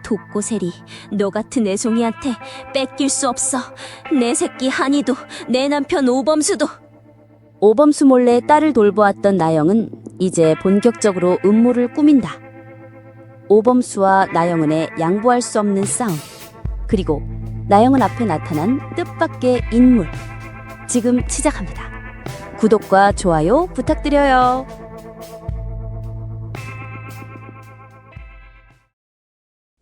독고세리, 너 같은 애송이한테 뺏길 수 없어. 내 새끼 한이도, 내 남편 오범수도. 오범수 몰래 딸을 돌보았던 나영은 이제 본격적으로 음모를 꾸민다. 오범수와 나영은의 양보할 수 없는 싸움, 그리고 나영은 앞에 나타난 뜻밖의 인물. 지금 시작합니다. 구독과 좋아요 부탁드려요.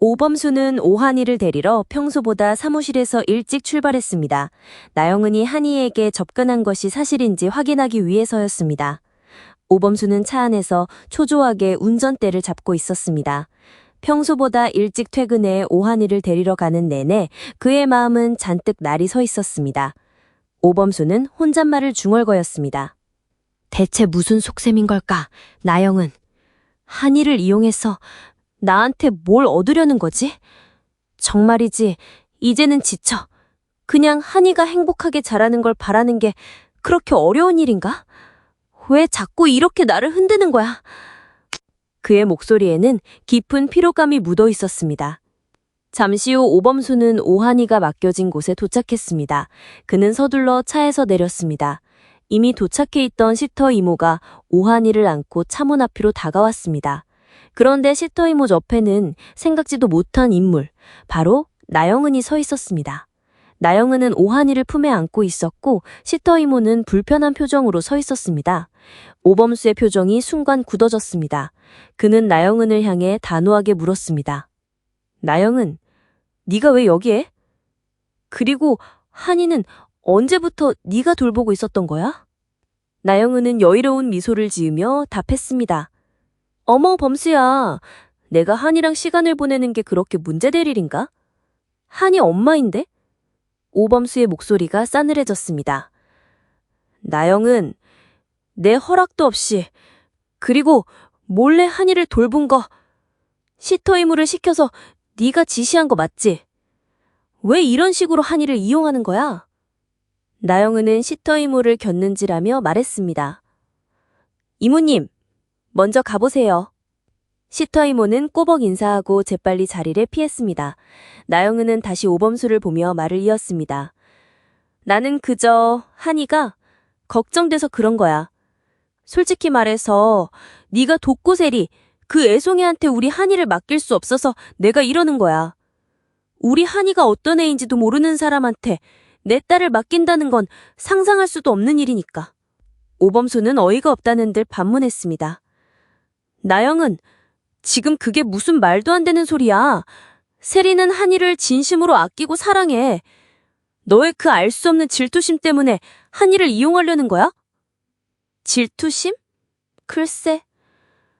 오범수는 오한이를 데리러 평소보다 사무실에서 일찍 출발했습니다. 나영은이 한이에게 접근한 것이 사실인지 확인하기 위해서였습니다. 오범수는 차 안에서 초조하게 운전대를 잡고 있었습니다. 평소보다 일찍 퇴근해 오한이를 데리러 가는 내내 그의 마음은 잔뜩 날이 서 있었습니다. 오범수는 혼잣말을 중얼거렸습니다. 대체 무슨 속셈인 걸까, 나영은. 한이를 이용해서 나한테 뭘 얻으려는 거지? 정말이지, 이제는 지쳐. 그냥 한이가 행복하게 자라는 걸 바라는 게 그렇게 어려운 일인가? 왜 자꾸 이렇게 나를 흔드는 거야? 그의 목소리에는 깊은 피로감이 묻어 있었습니다. 잠시 후 오범수는 오한이가 맡겨진 곳에 도착했습니다. 그는 서둘러 차에서 내렸습니다. 이미 도착해 있던 시터 이모가 오한이를 안고 차문 앞으로 다가왔습니다. 그런데 시터 이모 옆에는 생각지도 못한 인물, 바로 나영은이 서 있었습니다. 나영은은 오한이를 품에 안고 있었고 시터 이모는 불편한 표정으로 서 있었습니다. 오범수의 표정이 순간 굳어졌습니다. 그는 나영은을 향해 단호하게 물었습니다. 나영은, 네가 왜 여기에? 그리고 한이는 언제부터 네가 돌보고 있었던 거야? 나영은은 여유로운 미소를 지으며 답했습니다. 어머, 범수야. 내가 한이랑 시간을 보내는 게 그렇게 문제될 일인가? 한이 엄마인데? 오범수의 목소리가 싸늘해졌습니다. 나영은, 내 허락도 없이, 그리고 몰래 한이를 돌본 거, 시터 이모를 시켜서 네가 지시한 거 맞지? 왜 이런 식으로 한이를 이용하는 거야? 나영은은 시터 이모를 겼는지라며 말했습니다. 이모님, 먼저 가보세요. 시터 이모는 꼬벅 인사하고 재빨리 자리를 피했습니다. 나영은은 다시 오범수를 보며 말을 이었습니다. 나는 그저 한이가 걱정돼서 그런 거야. 솔직히 말해서 네가 독고세리, 그 애송이한테 우리 한이를 맡길 수 없어서 내가 이러는 거야. 우리 한이가 어떤 애인지도 모르는 사람한테 내 딸을 맡긴다는 건 상상할 수도 없는 일이니까. 오범수는 어이가 없다는 듯 반문했습니다. 나영은, 지금 그게 무슨 말도 안 되는 소리야. 세리는 한이를 진심으로 아끼고 사랑해. 너의 그 알 수 없는 질투심 때문에 한이를 이용하려는 거야? 질투심? 글쎄,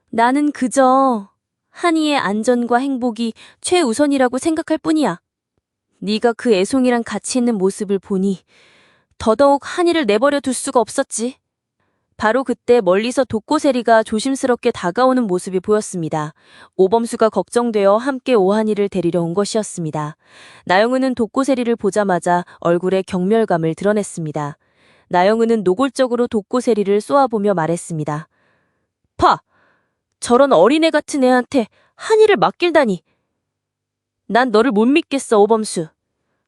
나는 그저 한이의 안전과 행복이 최우선이라고 생각할 뿐이야. 네가 그 애송이랑 같이 있는 모습을 보니 더더욱 한이를 내버려 둘 수가 없었지. 바로 그때 멀리서 독고세리가 조심스럽게 다가오는 모습이 보였습니다. 오범수가 걱정되어 함께 오한이를 데리러 온 것이었습니다. 나영은은 독고세리를 보자마자 얼굴에 경멸감을 드러냈습니다. 나영은은 노골적으로 독고세리를 쏘아보며 말했습니다. 파! 저런 어린애 같은 애한테 한이를 맡길다니. 난 너를 못 믿겠어, 오범수.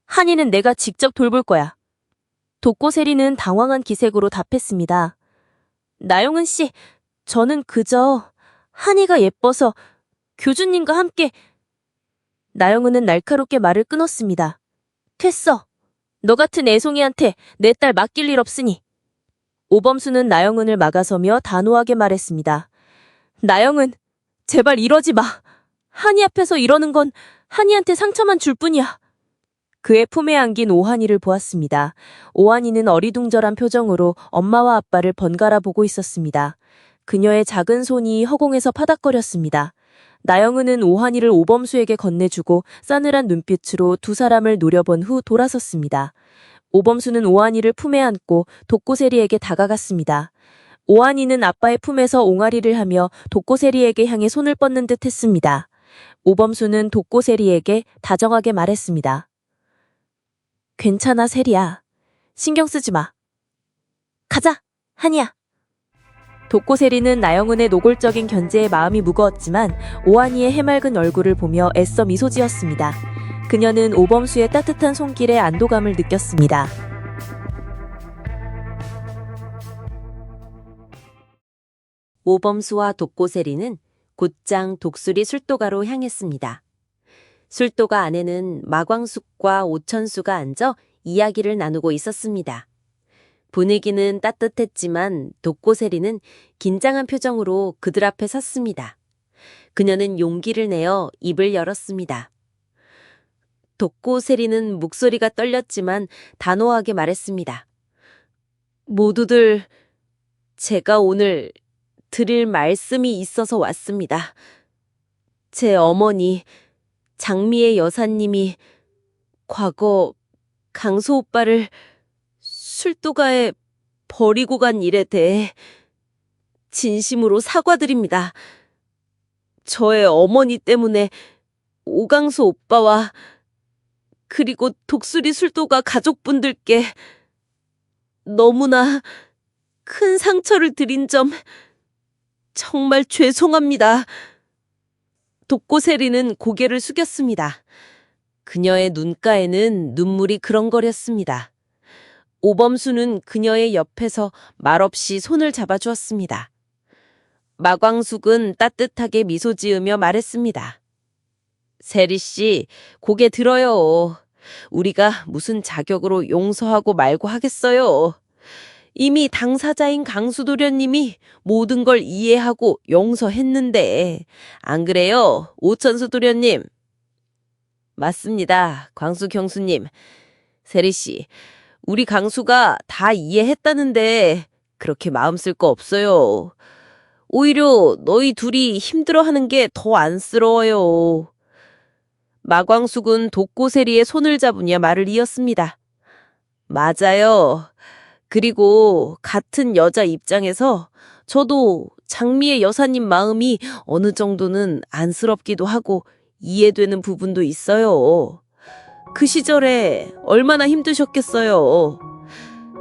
한이는 내가 직접 돌볼 거야. 독고세리는 당황한 기색으로 답했습니다. 나영은 씨, 저는 그저 한이가 예뻐서 교주님과 함께. 나영은은 날카롭게 말을 끊었습니다. 됐어. 너 같은 애송이한테 내 딸 맡길 일 없으니. 오범수는 나영은을 막아서며 단호하게 말했습니다. 나영은, 제발 이러지 마. 한이 앞에서 이러는 건 한이한테 상처만 줄 뿐이야. 그의 품에 안긴 오한이를 보았습니다. 오한이는 어리둥절한 표정으로 엄마와 아빠를 번갈아 보고 있었습니다. 그녀의 작은 손이 허공에서 파닥거렸습니다. 나영은은 오한이를 오범수에게 건네주고 싸늘한 눈빛으로 두 사람을 노려본 후 돌아섰습니다. 오범수는 오한이를 품에 안고 독고세리에게 다가갔습니다. 오한이는 아빠의 품에서 옹알이를 하며 독고세리에게 향해 손을 뻗는 듯 했습니다. 오범수는 독고세리에게 다정하게 말했습니다. 괜찮아, 세리야. 신경 쓰지 마. 가자, 한이야. 독고세리는 나영은의 노골적인 견제에 마음이 무거웠지만 오한이의 해맑은 얼굴을 보며 애써 미소 지었습니다. 그녀는 오범수의 따뜻한 손길에 안도감을 느꼈습니다. 오범수와 독고세리는 곧장 독수리 술도가로 향했습니다. 술도가 안에는 마광숙과 오천수가 앉아 이야기를 나누고 있었습니다. 분위기는 따뜻했지만 독고세리는 긴장한 표정으로 그들 앞에 섰습니다. 그녀는 용기를 내어 입을 열었습니다. 독고세리는 목소리가 떨렸지만 단호하게 말했습니다. 모두들, 제가 오늘 드릴 말씀이 있어서 왔습니다. 제 어머니, 장미의 여사님이 과거 강소 오빠를 술도가에 버리고 간 일에 대해 진심으로 사과드립니다. 저의 어머니 때문에 오강수 오빠와 그리고 독수리 술도가 가족분들께 너무나 큰 상처를 드린 점 정말 죄송합니다. 독고세리는 고개를 숙였습니다. 그녀의 눈가에는 눈물이 그렁거렸습니다. 오범수는 그녀의 옆에서 말없이 손을 잡아주었습니다. 마광숙은 따뜻하게 미소 지으며 말했습니다. 세리씨, 고개 들어요. 우리가 무슨 자격으로 용서하고 말고 하겠어요. 이미 당사자인 강수도련님이 모든 걸 이해하고 용서했는데, 안 그래요, 오천수 도련님? 맞습니다, 광수 경수님. 세리씨, 우리 강수가 다 이해했다는데 그렇게 마음 쓸 거 없어요. 오히려 너희 둘이 힘들어하는 게 더 안쓰러워요. 마광숙은 독고세리의 손을 잡으며 말을 이었습니다. 맞아요. 그리고 같은 여자 입장에서 저도 장미의 여사님 마음이 어느 정도는 안쓰럽기도 하고 이해되는 부분도 있어요. 그 시절에 얼마나 힘드셨겠어요.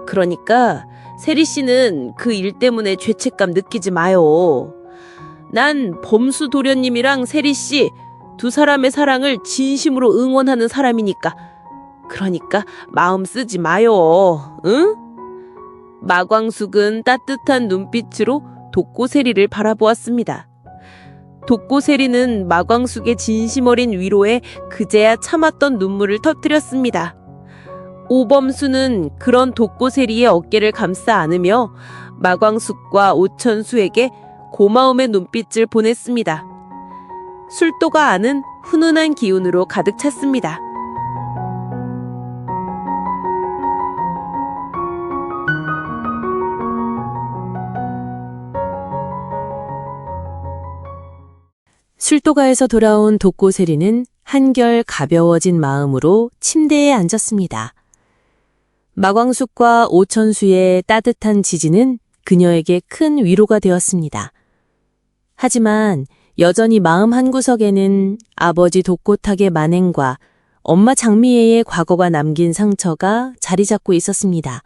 그러니까 세리 씨는 그 일 때문에 죄책감 느끼지 마요. 난 범수 도련님이랑 세리 씨 두 사람의 사랑을 진심으로 응원하는 사람이니까. 그러니까 마음 쓰지 마요. 응? 마광숙은 따뜻한 눈빛으로 독고세리를 바라보았습니다. 독고세리는 마광숙의 진심 어린 위로에 그제야 참았던 눈물을 터뜨렸습니다. 오범수는 그런 독고세리의 어깨를 감싸 안으며 마광숙과 오천수에게 고마움의 눈빛을 보냈습니다. 술도가 안은 훈훈한 기운으로 가득 찼습니다. 술도가에서 돌아온 독고세리는 한결 가벼워진 마음으로 침대에 앉았습니다. 마광숙과 오천수의 따뜻한 지지는 그녀에게 큰 위로가 되었습니다. 하지만 여전히 마음 한구석에는 아버지 독고탁의 만행과 엄마 장미애의 과거가 남긴 상처가 자리 잡고 있었습니다.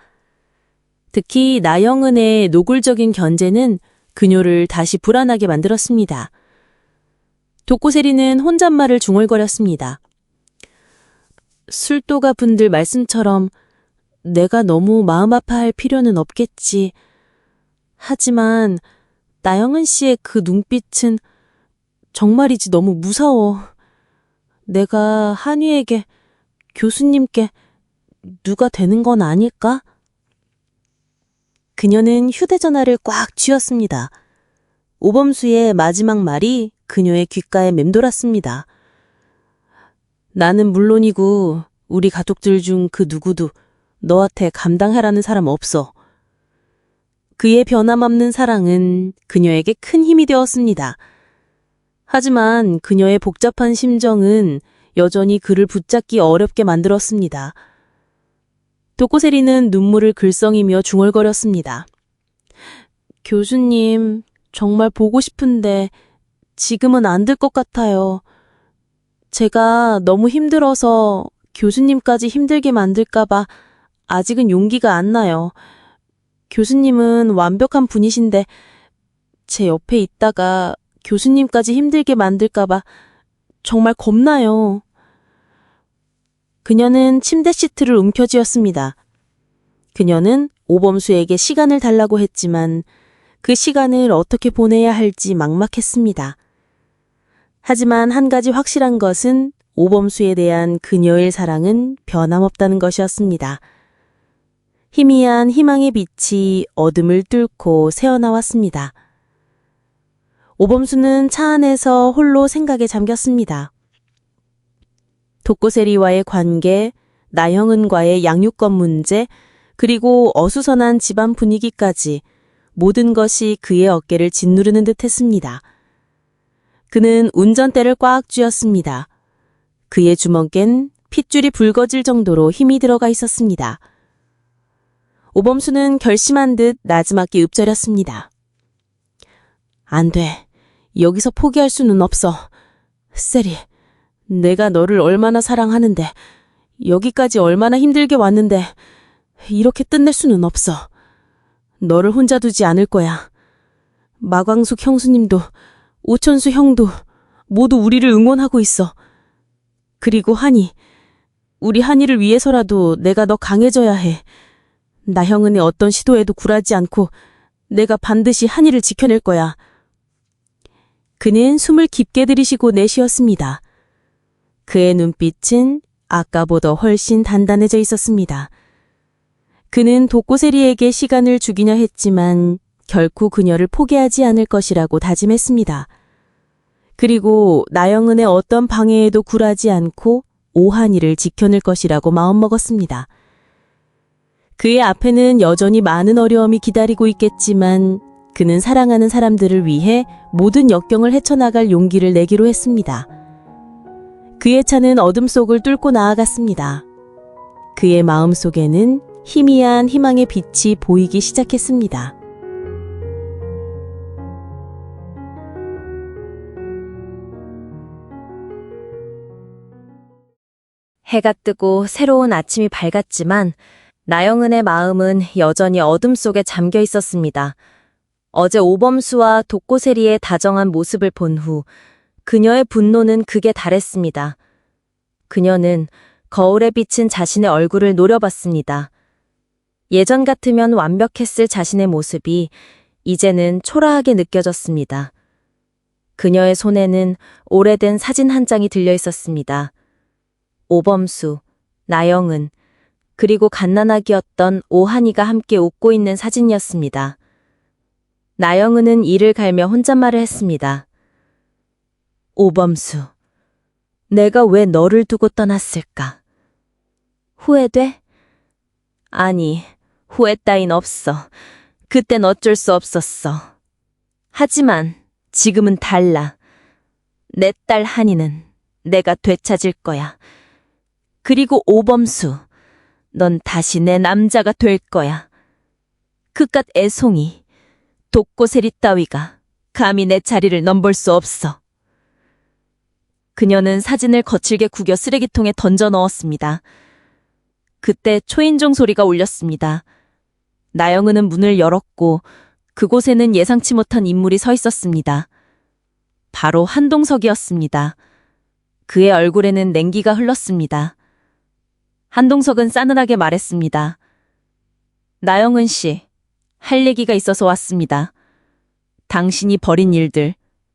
특히 나영은의 노골적인 견제는 그녀를 다시 불안하게 만들었습니다. 독고세리는 혼잣말을 중얼거렸습니다. 술도가 분들 말씀처럼 내가 너무 마음 아파할 필요는 없겠지. 하지만 나영은 씨의 그 눈빛은 정말이지 너무 무서워. 내가 한이에게, 교수님께 누가 되는 건 아닐까? 그녀는 휴대전화를 꽉 쥐었습니다. 오범수의 마지막 말이 그녀의 귓가에 맴돌았습니다. 나는 물론이고 우리 가족들 중 그 누구도 너한테 감당하라는 사람 없어. 그의 변함없는 사랑은 그녀에게 큰 힘이 되었습니다. 하지만 그녀의 복잡한 심정은 여전히 그를 붙잡기 어렵게 만들었습니다. 독고세리는 눈물을 글썽이며 중얼거렸습니다. 교수님, 정말 보고 싶은데 지금은 안 될 것 같아요. 제가 너무 힘들어서 교수님까지 힘들게 만들까봐 아직은 용기가 안 나요. 교수님은 완벽한 분이신데 제 옆에 있다가 교수님까지 힘들게 만들까봐 정말 겁나요. 그녀는 침대 시트를 움켜쥐었습니다. 그녀는 오범수에게 시간을 달라고 했지만 그 시간을 어떻게 보내야 할지 막막했습니다. 하지만 한 가지 확실한 것은 오범수에 대한 그녀의 사랑은 변함없다는 것이었습니다. 희미한 희망의 빛이 어둠을 뚫고 새어나왔습니다. 오범수는 차 안에서 홀로 생각에 잠겼습니다. 독고세리와의 관계, 나형은과의 양육권 문제, 그리고 어수선한 집안 분위기까지 모든 것이 그의 어깨를 짓누르는 듯 했습니다. 그는 운전대를 꽉 쥐었습니다. 그의 주먹엔 핏줄이 붉어질 정도로 힘이 들어가 있었습니다. 오범수는 결심한 듯 나지막히 읊조렸습니다. 안 돼. 여기서 포기할 수는 없어. 세리, 내가 너를 얼마나 사랑하는데, 여기까지 얼마나 힘들게 왔는데 이렇게 끝낼 수는 없어. 너를 혼자 두지 않을 거야. 마광숙 형수님도 오천수 형도 모두 우리를 응원하고 있어. 그리고 한이, 우리 한이를 위해서라도 내가 더 강해져야 해. 나형은의 어떤 시도에도 굴하지 않고 내가 반드시 한이를 지켜낼 거야. 그는 숨을 깊게 들이쉬고 내쉬었습니다. 그의 눈빛은 아까보다 훨씬 단단해져 있었습니다. 그는 독고세리에게 시간을 주기냐 했지만 결코 그녀를 포기하지 않을 것이라고 다짐했습니다. 그리고 나영은의 어떤 방해에도 굴하지 않고 오한이를 지켜낼 것이라고 마음먹었습니다. 그의 앞에는 여전히 많은 어려움이 기다리고 있겠지만 그는 사랑하는 사람들을 위해 모든 역경을 헤쳐나갈 용기를 내기로 했습니다. 그의 차는 어둠 속을 뚫고 나아갔습니다. 그의 마음속에는 희미한 희망의 빛이 보이기 시작했습니다. 해가 뜨고 새로운 아침이 밝았지만 나영은의 마음은 여전히 어둠 속에 잠겨 있었습니다. 어제 오범수와 독고세리의 다정한 모습을 본 후 그녀의 분노는 극에 달했습니다. 그녀는 거울에 비친 자신의 얼굴을 노려봤습니다. 예전 같으면 완벽했을 자신의 모습이 이제는 초라하게 느껴졌습니다. 그녀의 손에는 오래된 사진 한 장이 들려 있었습니다. 오범수, 나영은, 그리고 갓난아기였던 오한이가 함께 웃고 있는 사진이었습니다. 나영은은 이를 갈며 혼잣말을 했습니다. 오범수, 내가 왜 너를 두고 떠났을까? 후회돼? 아니, 후회 따윈 없어. 그땐 어쩔 수 없었어. 하지만 지금은 달라. 내 딸 한이는 내가 되찾을 거야. 그리고 오범수, 넌 다시 내 남자가 될 거야. 그깟 애송이, 독고세리 따위가 감히 내 자리를 넘볼 수 없어. 그녀는 사진을 거칠게 구겨 쓰레기통에 던져 넣었습니다. 그때 초인종 소리가 울렸습니다. 나영은은 문을 열었고 그곳에는 예상치 못한 인물이 서 있었습니다. 바로 한동석이었습니다. 그의 얼굴에는 냉기가 흘렀습니다. 한동석은 싸늘하게 말했습니다. 나영은 씨, 할 얘기가 있어서 왔습니다. 당신이 벌인 일들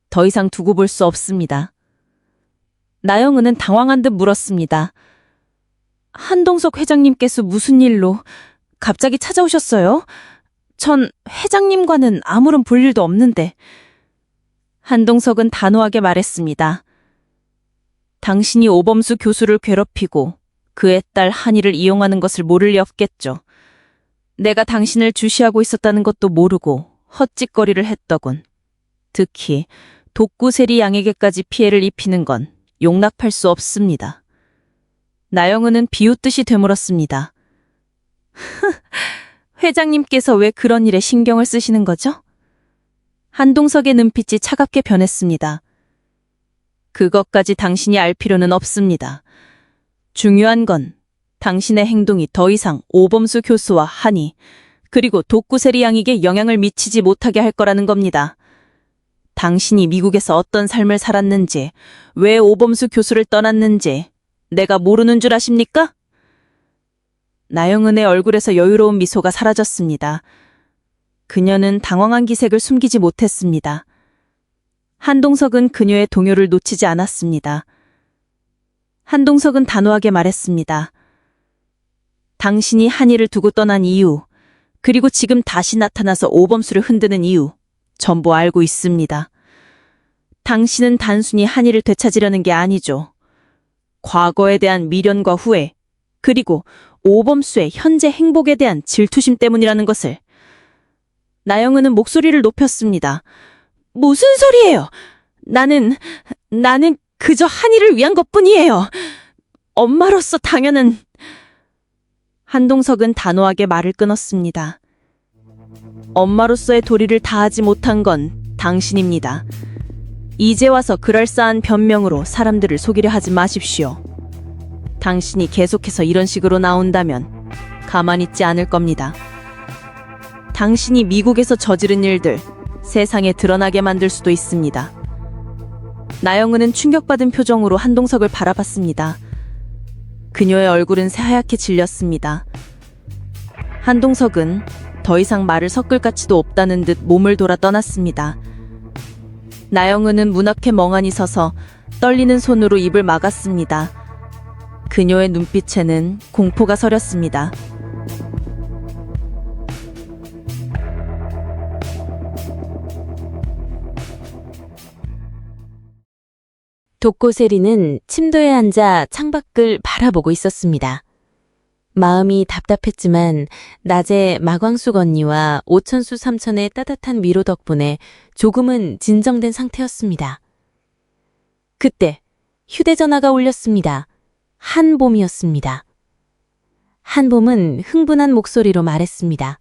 더 이상 두고 볼 수 없습니다. 나영은은 당황한 듯 물었습니다. 한동석 회장님께서 무슨 일로 갑자기 찾아오셨어요? 전 회장님과는 아무런 볼일도 없는데. 한동석은 단호하게 말했습니다. 당신이 오범수 교수를 괴롭히고 그의 딸 한이를 이용하는 것을 모를 리 없겠죠. 내가 당신을 주시하고 있었다는 것도 모르고 헛짓거리를 했더군. 특히 독구세리 양에게까지 피해를 입히는 건 용납할 수 없습니다. 나영은은 비웃듯이 되물었습니다. 회장님께서 왜 그런 일에 신경을 쓰시는 거죠? 한동석의 눈빛이 차갑게 변했습니다. 그것까지 당신이 알 필요는 없습니다. 중요한 건 당신의 행동이 더 이상 오범수 교수와 한이 그리고 독구세리 양에게 영향을 미치지 못하게 할 거라는 겁니다. 당신이 미국에서 어떤 삶을 살았는지, 왜 오범수 교수를 떠났는지 내가 모르는 줄 아십니까? 나영은의 얼굴에서 여유로운 미소가 사라졌습니다. 그녀는 당황한 기색을 숨기지 못했습니다. 한동석은 그녀의 동요를 놓치지 않았습니다. 한동석은 단호하게 말했습니다. 당신이 한이를 두고 떠난 이유, 그리고 지금 다시 나타나서 오범수를 흔드는 이유, 전부 알고 있습니다. 당신은 단순히 한이를 되찾으려는 게 아니죠. 과거에 대한 미련과 후회, 그리고 오범수의 현재 행복에 대한 질투심 때문이라는 것을. 나영은은 목소리를 높였습니다. 무슨 소리예요? 나는 그저 한이를 위한 것뿐이에요. 엄마로서 당연한. 한동석은 단호하게 말을 끊었습니다. 엄마로서의 도리를 다하지 못한 건 당신입니다. 이제 와서 그럴싸한 변명으로 사람들을 속이려 하지 마십시오. 당신이 계속해서 이런 식으로 나온다면 가만히 있지 않을 겁니다. 당신이 미국에서 저지른 일들 세상에 드러나게 만들 수도 있습니다. 나영은은 충격받은 표정으로 한동석을 바라봤습니다. 그녀의 얼굴은 새하얗게 질렸습니다. 한동석은 더 이상 말을 섞을 가치도 없다는 듯 몸을 돌아 떠났습니다. 나영은은 문 앞에 멍하니 서서 떨리는 손으로 입을 막았습니다. 그녀의 눈빛에는 공포가 서렸습니다. 독고세리는 침도에 앉아 창밖을 바라보고 있었습니다. 마음이 답답했지만 낮에 마광숙 언니와 오천수 삼천의 따뜻한 위로 덕분에 조금은 진정된 상태였습니다. 그때 휴대전화가 울렸습니다. 한봄이었습니다. 한봄은 흥분한 목소리로 말했습니다.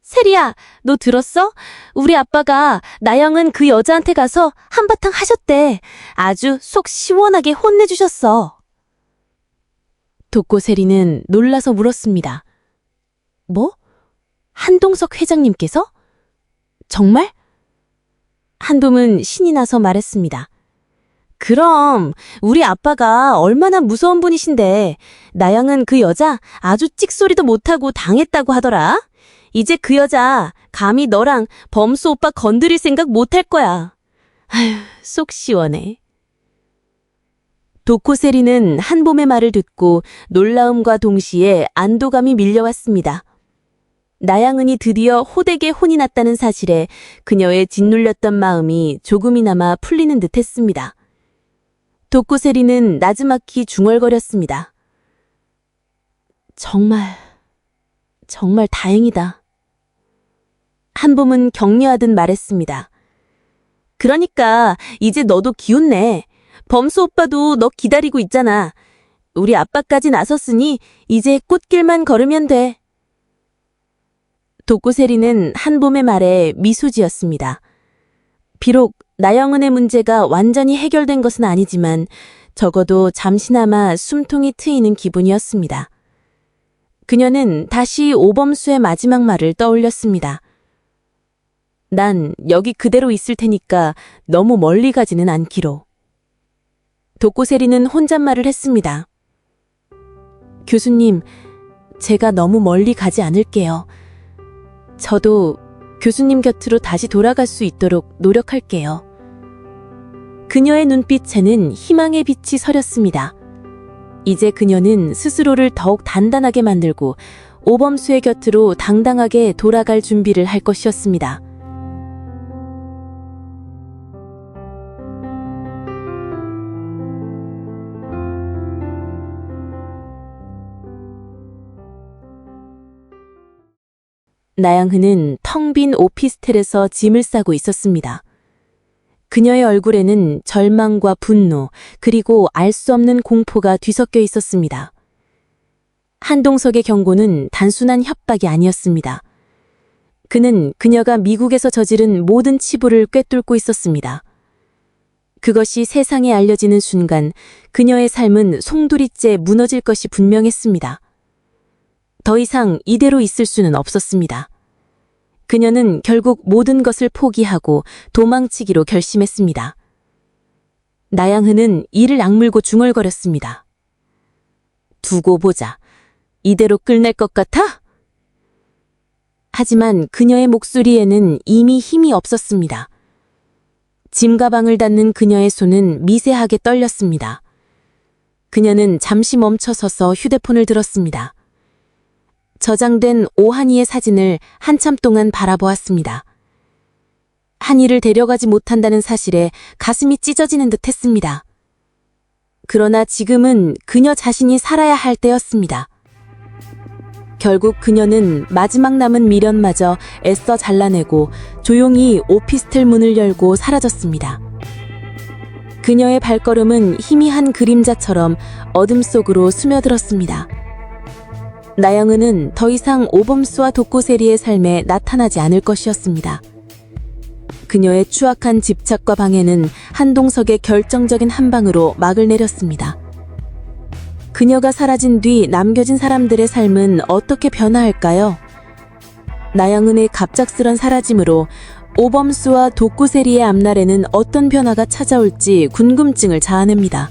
세리야, 너 들었어? 우리 아빠가 나영은 그 여자한테 가서 한바탕 하셨대. 아주 속 시원하게 혼내주셨어. 독고세리는 놀라서 물었습니다. 뭐? 한동석 회장님께서? 정말? 한봄은 신이 나서 말했습니다. 그럼 우리 아빠가 얼마나 무서운 분이신데 나영은 그 여자 아주 찍소리도 못하고 당했다고 하더라. 이제 그 여자 감히 너랑 범수 오빠 건드릴 생각 못할 거야. 아휴, 속 시원해. 독고세리는 한봄의 말을 듣고 놀라움과 동시에 안도감이 밀려왔습니다. 나양은이 드디어 호되게 혼이 났다는 사실에 그녀의 짓눌렸던 마음이 조금이나마 풀리는 듯 했습니다. 독고세리는 나지막히 중얼거렸습니다. 정말 다행이다. 한봄은 격려하듯 말했습니다. 그러니까 이제 너도 기운내. 범수 오빠도 너 기다리고 있잖아. 우리 아빠까지 나섰으니 이제 꽃길만 걸으면 돼. 독고세리는 한봄의 말에 미소 지었습니다. 비록 나영은의 문제가 완전히 해결된 것은 아니지만 적어도 잠시나마 숨통이 트이는 기분이었습니다. 그녀는 다시 오범수의 마지막 말을 떠올렸습니다. 난 여기 그대로 있을 테니까 너무 멀리 가지는 않기로. 독고세리는 혼잣말을 했습니다. 교수님, 제가 너무 멀리 가지 않을게요. 저도 교수님 곁으로 다시 돌아갈 수 있도록 노력할게요. 그녀의 눈빛에는 희망의 빛이 서렸습니다. 이제 그녀는 스스로를 더욱 단단하게 만들고 오범수의 곁으로 당당하게 돌아갈 준비를 할 것이었습니다. 나양흐는 텅 빈 오피스텔에서 짐을 싸고 있었습니다. 그녀의 얼굴에는 절망과 분노, 그리고 알 수 없는 공포가 뒤섞여 있었습니다. 한동석의 경고는 단순한 협박이 아니었습니다. 그는 그녀가 미국에서 저지른 모든 치부를 꿰뚫고 있었습니다. 그것이 세상에 알려지는 순간 그녀의 삶은 송두리째 무너질 것이 분명했습니다. 더 이상 이대로 있을 수는 없었습니다. 그녀는 결국 모든 것을 포기하고 도망치기로 결심했습니다. 나양흔은 이를 악물고 중얼거렸습니다. 두고 보자. 이대로 끝낼 것 같아? 하지만 그녀의 목소리에는 이미 힘이 없었습니다. 짐 가방을 닫는 그녀의 손은 미세하게 떨렸습니다. 그녀는 잠시 멈춰서서 휴대폰을 들었습니다. 저장된 오한이의 사진을 한참 동안 바라보았습니다. 한이를 데려가지 못한다는 사실에 가슴이 찢어지는 듯 했습니다. 그러나 지금은 그녀 자신이 살아야 할 때였습니다. 결국 그녀는 마지막 남은 미련마저 애써 잘라내고 조용히 오피스텔 문을 열고 사라졌습니다. 그녀의 발걸음은 희미한 그림자처럼 어둠 속으로 스며들었습니다. 나영은은 더 이상 오범수와 독고세리의 삶에 나타나지 않을 것이었습니다. 그녀의 추악한 집착과 방해는 한동석의 결정적인 한 방으로 막을 내렸습니다. 그녀가 사라진 뒤 남겨진 사람들의 삶은 어떻게 변화할까요? 나영은의 갑작스런 사라짐으로 오범수와 독고세리의 앞날에는 어떤 변화가 찾아올지 궁금증을 자아냅니다.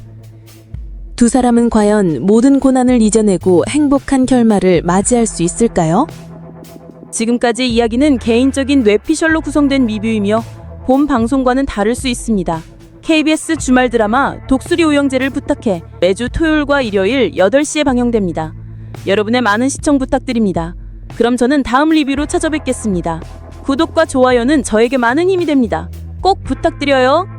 두 사람은 과연 모든 고난을 이겨내고 행복한 결말을 맞이할 수 있을까요? 지금까지 이야기는 개인적인 뇌피셜로 구성된 리뷰이며 본 방송과는 다를 수 있습니다. KBS 주말 드라마 독수리 오영재를 부탁해 매주 토요일과 일요일 8시에 방영됩니다. 여러분의 많은 시청 부탁드립니다. 그럼 저는 다음 리뷰로 찾아뵙겠습니다. 구독과 좋아요는 저에게 많은 힘이 됩니다. 꼭 부탁드려요.